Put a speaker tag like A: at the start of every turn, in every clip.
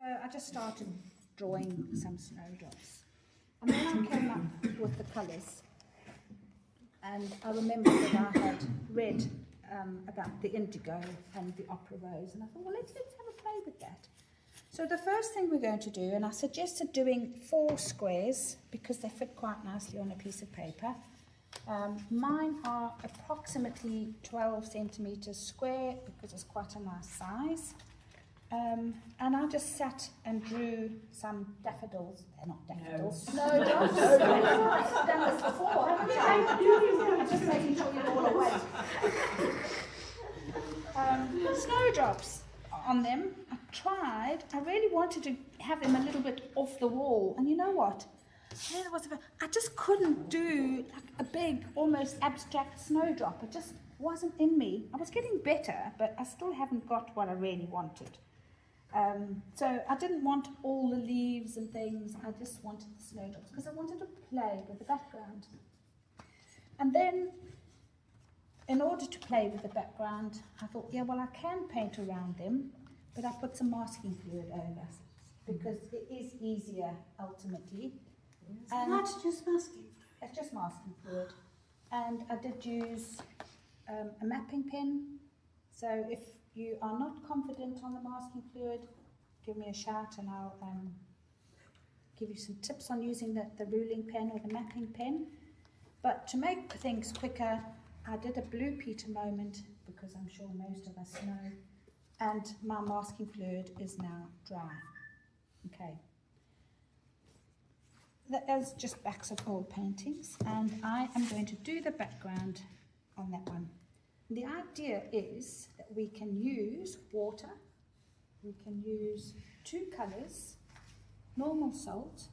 A: I just started drawing some snowdrops. And then I came up with the colours. And I remember that I had read about the indigo and the opera rose. And I thought, well, let's have a play with that. So the first thing we're going to do, and I suggested doing 4 squares because they fit quite nicely on a piece of paper. Mine are approximately 12 centimetres square because it's quite a nice size. And I just sat and drew some daffodils. They're not daffodils. Snowdrops. I've done this before, haven't I? I'm just making sure you're all awake. Snowdrops on them. I really wanted to have them a little bit off the wall. And you know what? I just couldn't do like a big, almost abstract snowdrop. It just wasn't in me. I was getting better, but I still haven't got what I really wanted. So I didn't want all the leaves and things. I just wanted the snowdrops because I wanted to play with the background. And then, in order to play with the background, I thought, yeah, well, I can paint around them, but I put some masking fluid over because it is easier ultimately.
B: And that's just masking fluid.
A: It's just masking fluid. And I did use a mapping pen. So if you are not confident on the masking fluid, give me a shout and I'll give you some tips on using the ruling pen or the mapping pen. But to make things quicker, I did a blue Peter moment because I'm sure most of us know. And my masking fluid is now dry. Okay. That is just backs of old paintings, and I am going to do the background on that one. The idea is that we can use water, we can use 2 colours, normal salt,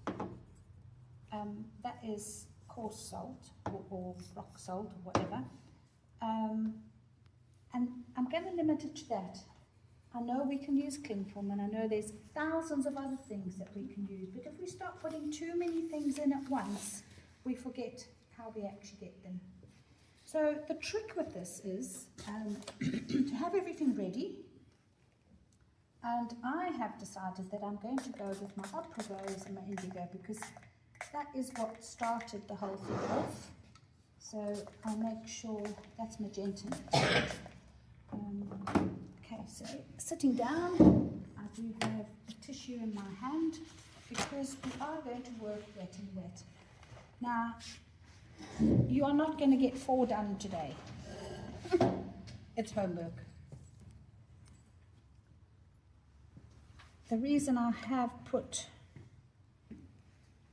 A: that is coarse salt or rock salt or whatever, and I'm going to limit it to that. I know we can use cling film, and I know there's thousands of other things that we can use, but if we start putting too many things in at once, we forget how we actually get them. So the trick with this is to have everything ready, and I have decided that I'm going to go with my opera rose and my indigo because that is what started the whole thing off. So I'll make sure that's magenta. Okay, so sitting down, I do have a tissue in my hand because we are going to work wet and wet. Now, you are not going to get 4 done today. It's homework. The reason I have put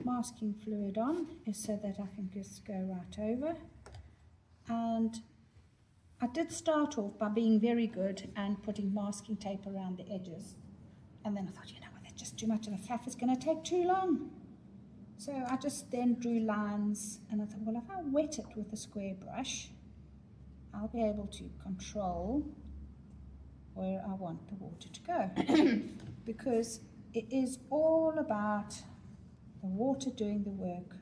A: masking fluid on is so that I can just go right over. And I did start off by being very good and putting masking tape around the edges. And then I thought, you know what, that's just too much of a faff, it's going to take too long. So I just then drew lines, and I thought, well, if I wet it with a square brush, I'll be able to control where I want the water to go. Because it is all about the water doing the work.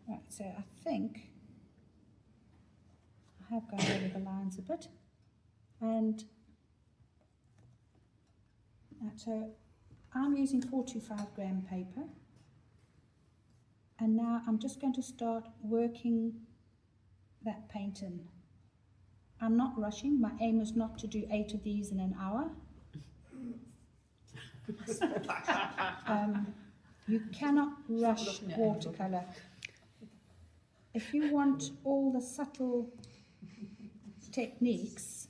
A: Right, so I think I have gone over the lines a bit, and so I'm using 425 gram paper, and now I'm just going to start working that paint in. I'm not rushing. My aim is not to do 8 of these in an hour. You cannot rush watercolour. If you want all the subtle techniques,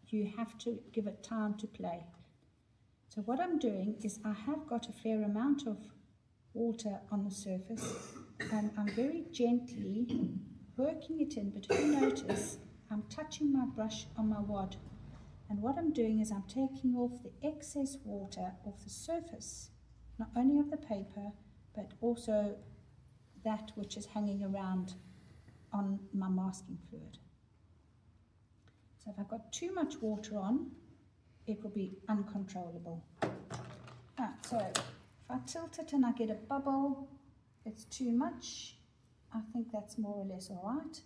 A: you have to give it time to play. So what I'm doing is I have got a fair amount of water on the surface, and I'm very gently working it in, but if you notice, I'm touching my brush on my wad, and what I'm doing is I'm taking off the excess water off the surface, not only of the paper, but also that which is hanging around on my masking fluid. So if I've got too much water on, it will be uncontrollable. Right, so if I tilt it and I get a bubble, it's too much. I think that's more or less all right.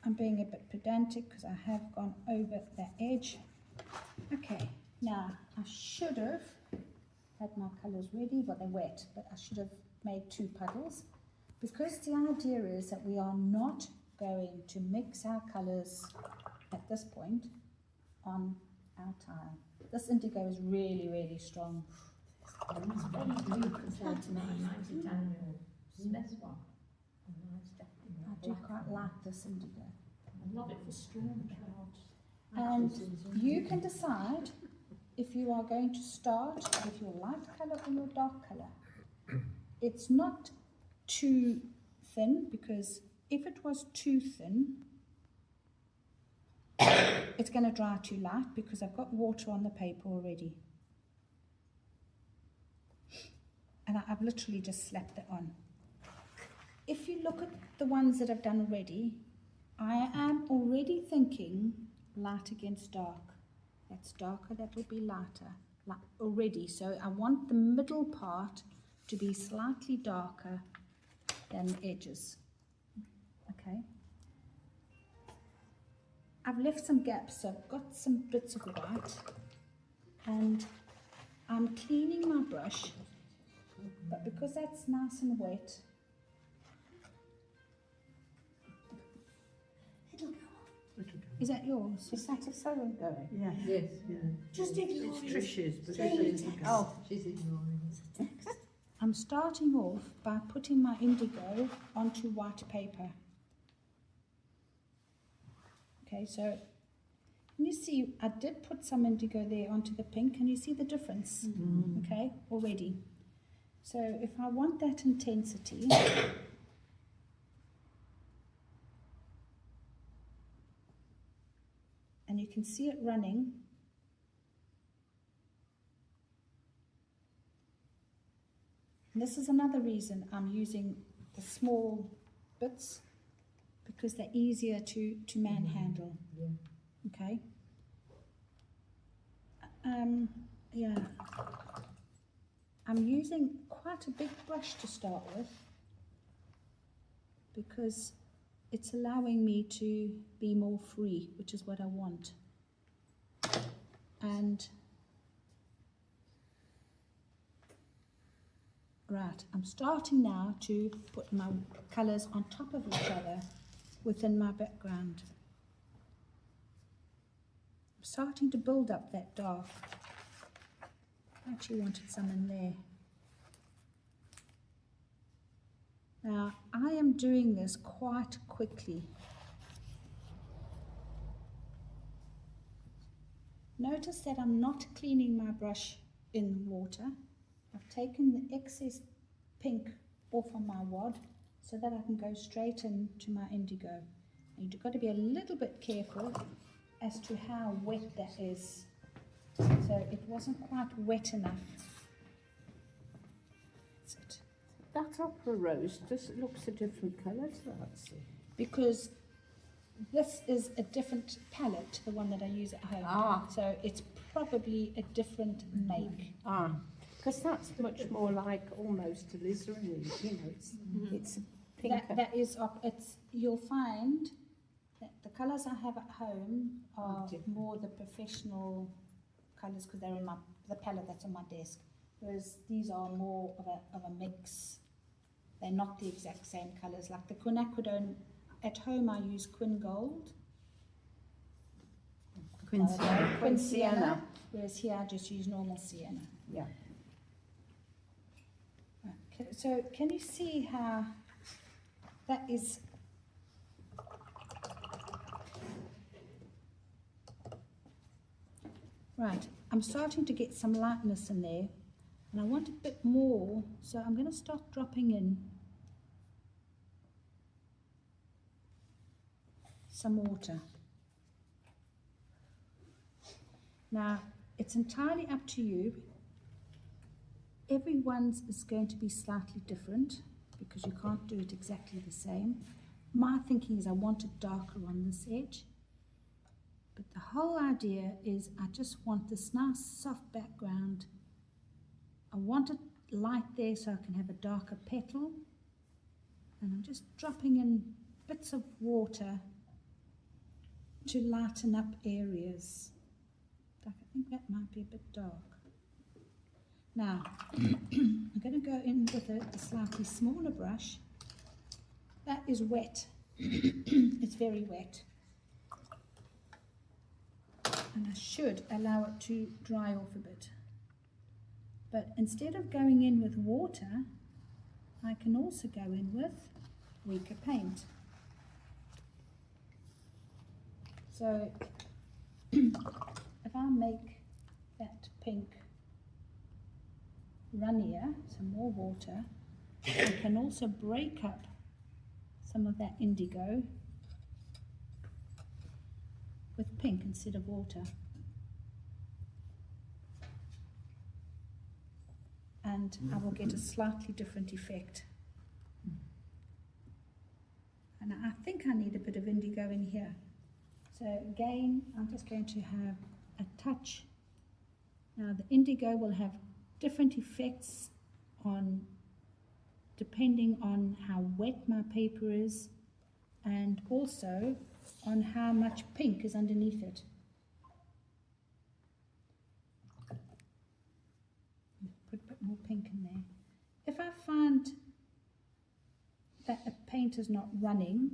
A: I'm being a bit pedantic because I have gone over the edge. Okay, now I should have had my colours ready, but they're wet, but I should have made 2 puddles. Because the idea is that we are not going to mix our colours at this point on our tile. This indigo is really, really strong.
C: It's very blue compared to my 90 Daniel Smith one.
A: I do quite like this indigo.
C: I love it for storm clouds.
A: And you can decide if you are going to start with your light colour or your dark colour. It's not too thin, because if it was too thin, it's going to dry too light because I've got water on the paper already. And I've literally just slapped it on. If you look at the ones that I've done already, I am already thinking light against dark. That's darker, that will be lighter, like already. So I want the middle part to be slightly darker than the edges. Okay. I've left some gaps, so I've got some bits of white, and I'm cleaning my brush, but because that's nice and wet,
B: It'll go on.
A: is that yours?
B: Is that a phone going?
D: Yeah.
C: Yes.
D: Yeah.
B: Just ignore
D: It's
B: it.
D: Trish's, but
B: Say
D: it's
B: it.
C: Oh, she's ignoring it.
A: I'm starting off by putting my indigo onto white paper. Okay, so can you see I did put some indigo there onto the pink? Can you see the difference? Okay, already. So if I want that intensity, and you can see it running, and this is another reason I'm using the small bits, because they're easier to manhandle.
C: Yeah.
A: Okay. Yeah. I'm using quite a big brush to start with, because it's allowing me to be more free, which is what I want. And right, I'm starting now to put my colours on top of each other within my background. I'm starting to build up that dark. I actually wanted some in there. Now, I am doing this quite quickly. Notice that I'm not cleaning my brush in water. I've taken the excess pink off on my wad so that I can go straight into my indigo. And you've got to be a little bit careful as to how wet that is. So it wasn't quite wet enough. That's it.
D: That opera rose looks a different colour to that.
A: Because this is a different palette to the one that I use at home.
D: Ah.
A: So it's probably a different make.
D: Ah, because that's much more like almost alizarin, you know, it's pinker.
A: That is, it's, you'll find that the colours I have at home are more the professional colours, because they're in the palette that's on my desk, whereas these are more of a mix. They're not the exact same colours. Like the quinacridone, at home I use Quin Gold, Quin Sienna, whereas here I just use normal sienna.
D: Yeah.
A: Okay, so can you see how that is? Right, I'm starting to get some lightness in there, and I want a bit more, so I'm going to start dropping in some water. Now, it's entirely up to you. Everyone's is going to be slightly different, because you can't do it exactly the same. My thinking is I want it darker on this edge. But the whole idea is I just want this nice soft background. I want it light there so I can have a darker petal. And I'm just dropping in bits of water to lighten up areas. think that might be a bit dark. Now, I'm going to go in with a slightly smaller brush. That is wet. It's very wet. And I should allow it to dry off a bit. But instead of going in with water, I can also go in with weaker paint. So if I make that pink runnier, some more water, I can also break up some of that indigo with pink instead of water. And I will get a slightly different effect. And I think I need a bit of indigo in here. So again, I'm just going to have a touch. Now the indigo will have different effects on, depending on how wet my paper is, and also on how much pink is underneath it. Put a bit more pink in there. If I find that the paint is not running,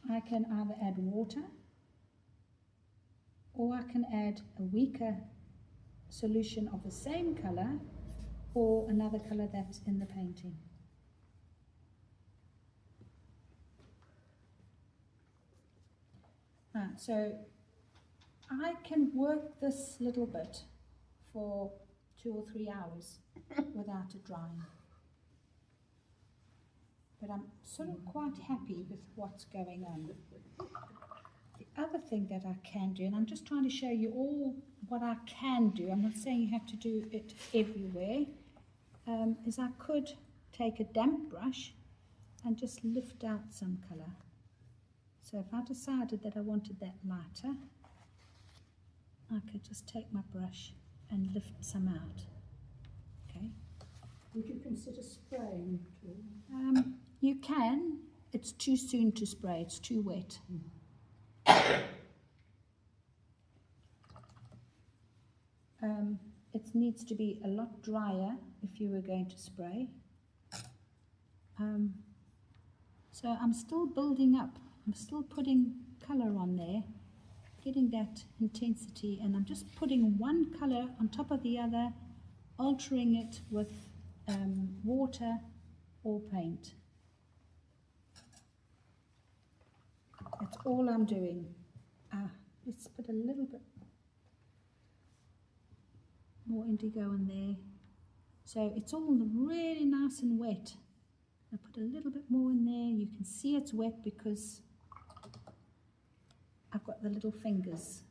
A: I can either add water or I can add a weaker solution of the same colour or another colour that's in the painting. So I can work this little bit for 2 or 3 hours without it drying. But I'm sort of quite happy with what's going on. The other thing that I can do, and I'm just trying to show you all what I can do, I'm not saying you have to do it everywhere, is I could take a damp brush and just lift out some colour. So if I decided that I wanted that lighter, I could just take my brush and lift some out. Okay.
C: Would you consider spraying at all?
A: You can. It's too soon to spray. It's too wet. It needs to be a lot drier if you were going to spray. So I'm still building up. I'm still putting colour on there, getting that intensity, and I'm just putting one colour on top of the other, altering it with water or paint. That's all I'm doing. Let's put a little bit more indigo in there. So it's all really nice and wet. I put a little bit more in there. You can see it's wet because I've got the little fingers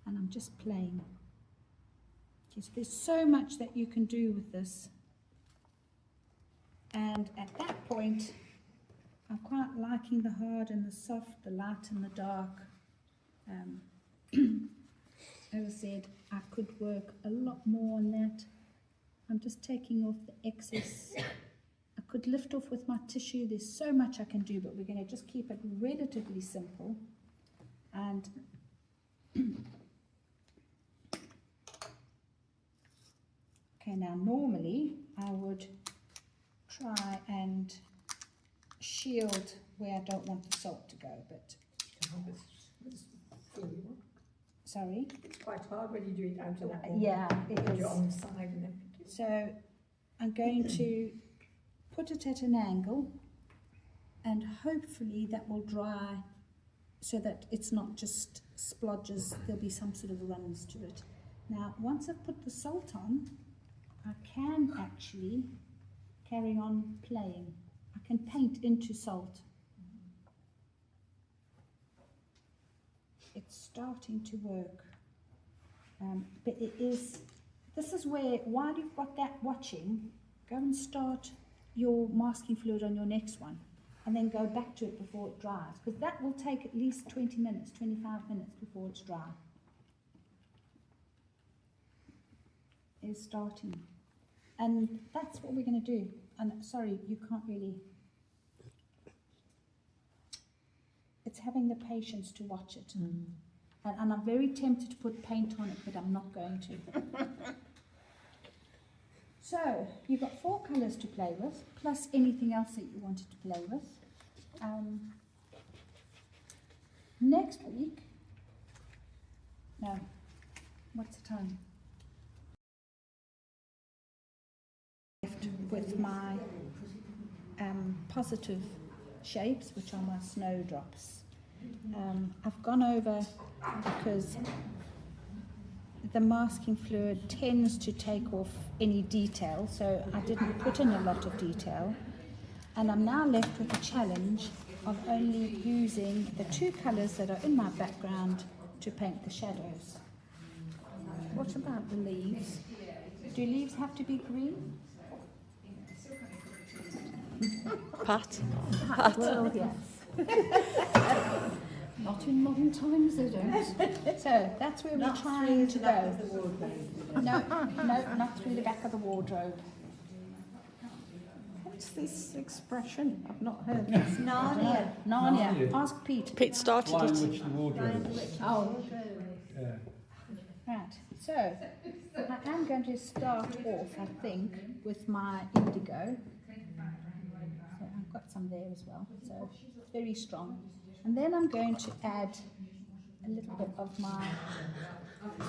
A: and I'm just playing. Okay, so there's so much that you can do with this. And at that point, I'm quite liking the hard and the soft, the light and the dark. As I said, I could work a lot more on that. I'm just taking off the excess. I could lift off with my tissue. There's so much I can do, but we're going to just keep it relatively simple. And okay, now normally I would try and shield where I don't want the salt to go, but sorry?
C: It's quite hard when you do it out of the
A: Yeah, it is.
C: You're on the side and everything.
A: So I'm going to put it at an angle and hopefully that will dry so that it's not just splodges, there'll be some sort of runs to it. Now once I've put the salt on, I can actually carry on playing. I can paint into salt. It's starting to work, but this is where, while you've got that watching, go and start your masking fluid on your next one and then go back to it before it dries, because that will take at least 20 minutes, 25 minutes before it's dry. It's starting. And that's what we're going to do. And sorry, you can't really. It's having the patience to watch it. And I'm very tempted to put paint on it, but I'm not going to. So, you've got 4 colours to play with, plus anything else that you wanted to play with. Next week, no, what's the time? With my positive shapes, which are my snowdrops. I've gone over because the masking fluid tends to take off any detail, so I didn't put in a lot of detail, and I'm now left with the challenge of only using the 2 colours that are in my background to paint the shadows. What about the leaves? Do leaves have to be green?
E: Pat?
A: Well, yes.
D: Not in modern times, they don't.
A: So that's where we're trying to go. No, not through the back of the wardrobe.
D: What's this expression? I've not heard this.
B: Narnia.
A: Narnia. Ask Pete.
E: Pete started
F: Lion,
E: it.
F: Witch, the Wardrobe.
A: Oh,
F: Yeah.
A: right. So I am going to start off, I think, with my indigo. So I've got some there as well. So it's very strong. And then I'm going to add a little bit of my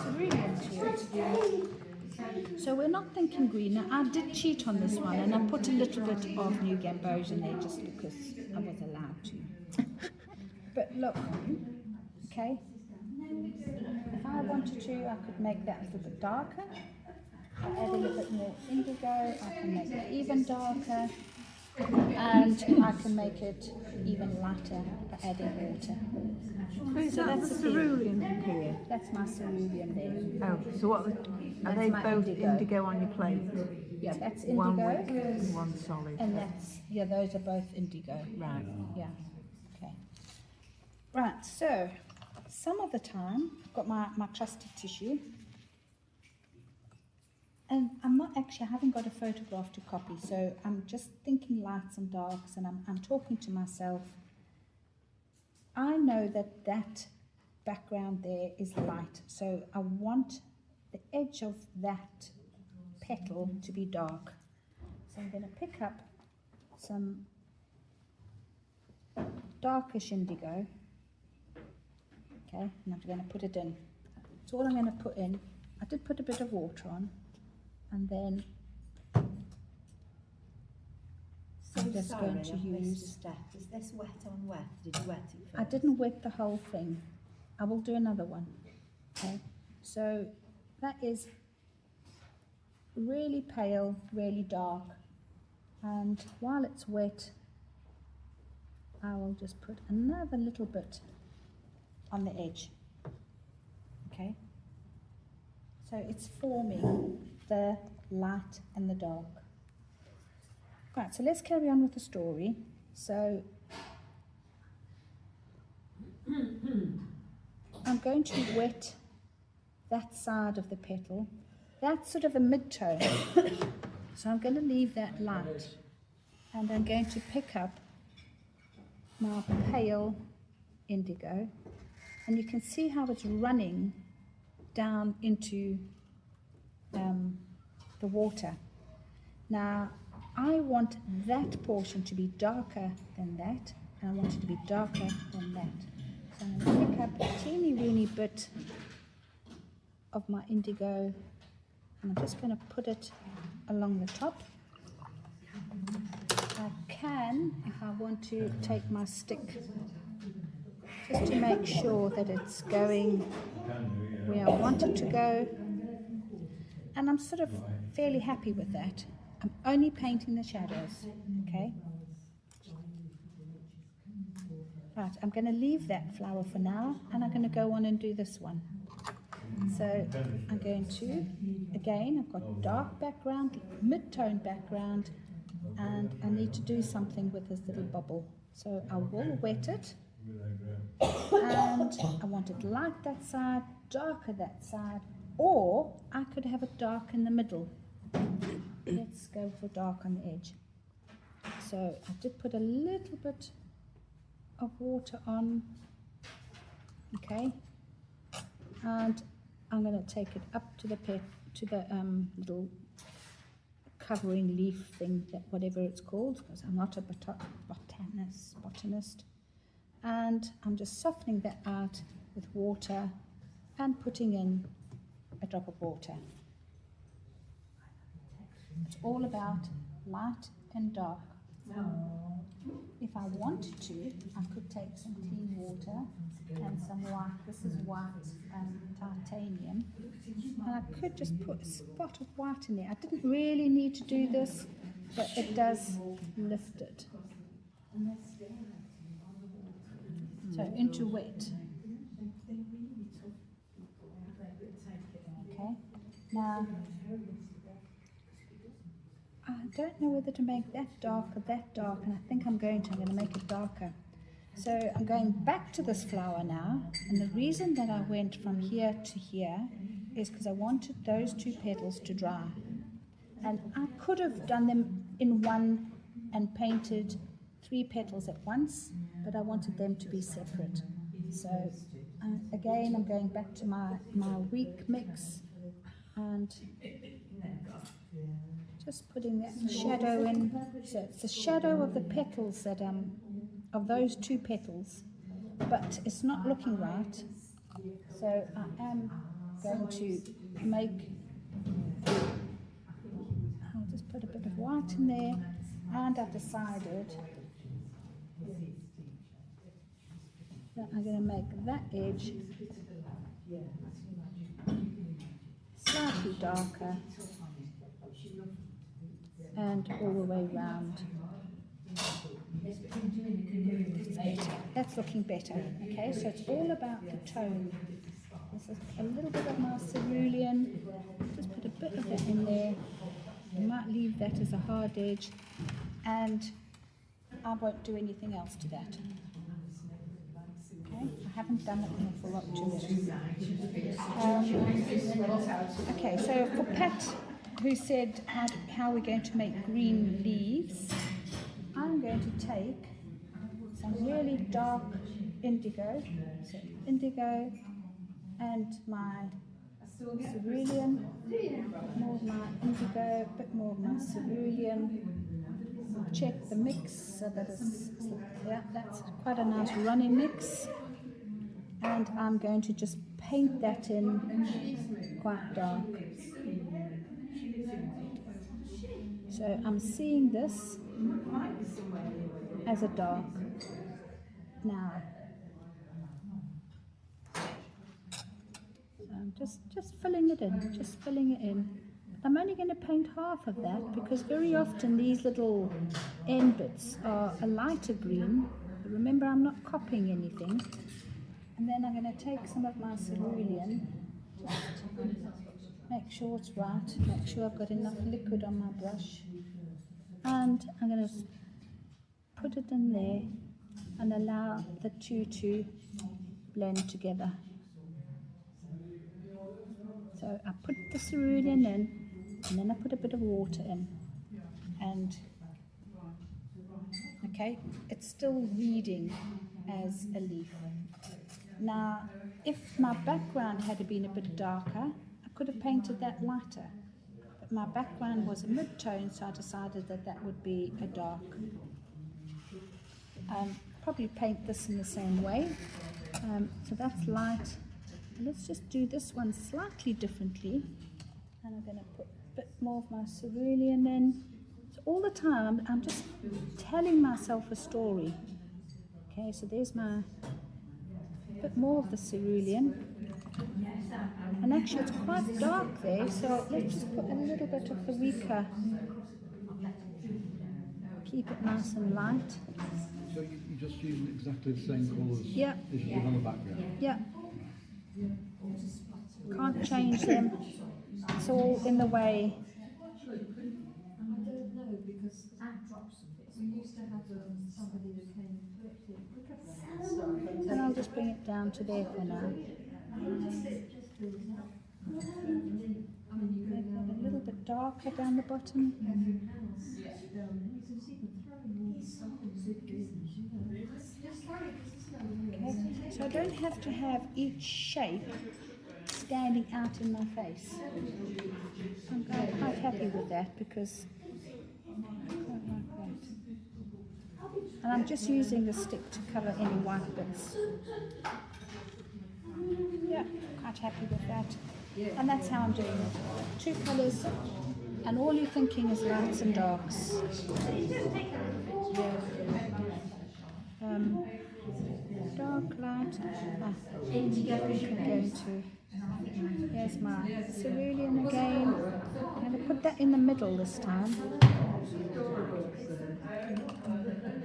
A: cerulean to it. So we're not thinking green. Now, I did cheat on this one, and I put a little bit of New Gamboge in there just because I was allowed to. But look, okay, if I wanted to, I could make that a little bit darker. I add a little bit more indigo, I can make it even darker, and I can make it even lighter by adding water.
B: So that's the cerulean here.
A: That's my cerulean there.
B: Oh, so what are
A: That's
B: they
A: my
B: both
A: indigo.
B: indigo on your plate?
A: Yeah, that's
B: One
A: indigo,
B: wick and one solid.
A: and that's, yeah, those are both indigo.
B: Right.
A: Yeah, okay. Right, so some of the time, I've got my trusty tissue, and I haven't got a photograph to copy, so I'm just thinking lights and darks, and I'm talking to myself. I know that that background there is light, so I want the edge of that petal to be dark. So I'm going to pick up some darkish indigo, okay, and I'm going to put it in. That's all I'm going to put in. I did put a bit of water on, and then I'm just going to use...
B: step. Is this wet on wet? Did you wet it first?
A: I didn't wet the whole thing. I will do another one. Okay, so that is really pale, really dark, and while it's wet, I will just put another little bit on the edge. Okay, so it's forming the light and the dark. Right, so let's carry on with the story. So I'm going to wet that side of the petal. That's sort of a mid-tone. So I'm going to leave that light, and I'm going to pick up my pale indigo, and you can see how it's running down into the water. Now, I want that portion to be darker than that, and I want it to be darker than that. So I'm going to pick up a teeny weeny bit of my indigo, and I'm just going to put it along the top. I can, if I want to, take my stick just to make sure that it's going where I want it to go, and I'm sort of fairly happy with that. I'm only painting the shadows, okay? Right, I'm going to leave that flower for now, and I'm going to go on and do this one. So I'm going to, again, I've got dark background, mid-tone background, and I need to do something with this little bubble. So I will wet it, and I want it light that side, darker that side, or I could have it dark in the middle. Let's go for dark on the edge. So I did put a little bit of water on, okay, and I'm going to take it up to the little covering leaf thing, that whatever it's called, because I'm not a botanist. And I'm just softening that out with water and putting in a drop of water. It's all about light and dark. If I wanted to, I could take some clean water and some white, this is white titanium, and I could just put a spot of white in there. I didn't really need to do this, but it does lift it. So into wet. Okay, now I don't know whether to make that dark or that dark, and I think I'm going to make it darker. So I'm going back to this flower now, and the reason that I went from here to here is because I wanted those two petals to dry. And I could have done them in one and painted 3 petals at once, but I wanted them to be separate. So again, I'm going back to my weak mix and just putting that shadow in. So it's the shadow of the petals that of those 2 petals, but it's not looking right. So I am going to make. I'll just put a bit of white in there, and I've decided that I'm going to make that edge slightly darker and all the way round. That's better. That's looking better. Okay, so it's all about the tone. This is a little bit of my cerulean. Just put a bit of it in there. You might leave that as a hard edge, and I won't do anything else to that. Okay, I haven't done an awful lot to it. Okay, so for Pat, who said how we're going to make green leaves, I'm going to take some really dark indigo, so indigo, and my cerulean, more of my indigo, a bit more of my cerulean. Check the mix so that it's, yeah, that's quite a nice runny mix. And I'm going to just paint that in quite dark. So I'm seeing this as a dark. Now, so I'm just filling it in, I'm only going to paint half of that because very often these little end bits are a lighter green. But remember, I'm not copying anything. And then I'm going to take some of my cerulean, just make sure it's right, make sure I've got enough liquid on my brush. And I'm going to put it in there and allow the two to blend together. So I put the cerulean in, and then I put a bit of water in. And, okay, it's still reading as a leaf. Now, if my background had been a bit darker, I could have painted that lighter. But my background was a mid-tone, so I decided that that would be a dark. Probably paint this in the same way. So that's light. Let's just do this one slightly differently. And I'm going to put a bit more of my cerulean in. So all the time, I'm just telling myself a story. Okay, so there's my bit more of the cerulean. And actually it's quite dark there, so let's just put a little bit of the weaker. Keep it nice and light.
F: So you're just using exactly the same colours as you did on the background?
A: Yeah. Can't change them. It's all in the way. And I'll just bring it down to there for now. Make that a little bit darker down the bottom. Okay, so I don't have to have each shape standing out in my face. I'm quite happy with that because I don't like that. And I'm just using the stick to cover any white bits. Yeah, quite happy with that. And that's how I'm doing it. 2 colours, and all you're thinking is lights and darks. Dark, light. I'm going to. Here's my cerulean again. I'm going to put that in the middle this time.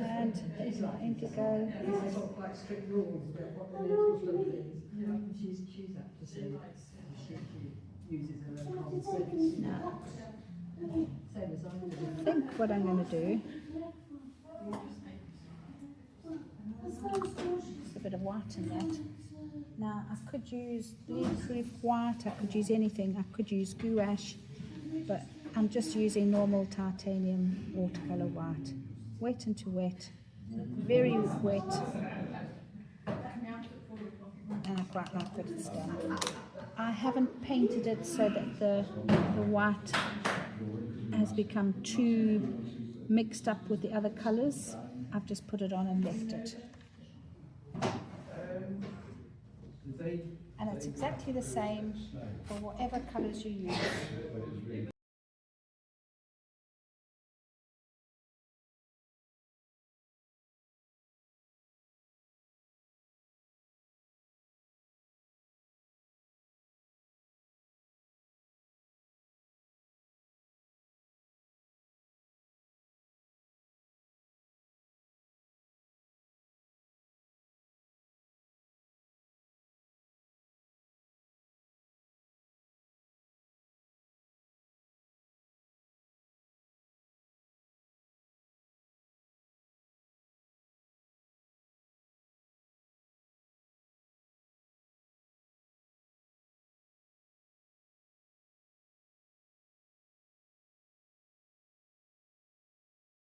A: And there's my indigo.
G: Quite strict rules about what they do for stuff things. She's apt to say she uses her own common sense.
A: Now,
G: Same as I do.
A: I think what I'm going to do. Just a bit of white in that. Now I could use bleed-proof white, I could use anything, I could use gouache, but I'm just using normal titanium watercolour white. Wet into wet, very wet, and I quite like that it's done. I haven't painted it so that the white has become too mixed up with the other colours. I've just put it on and left it. And it's exactly the same for whatever colours you use.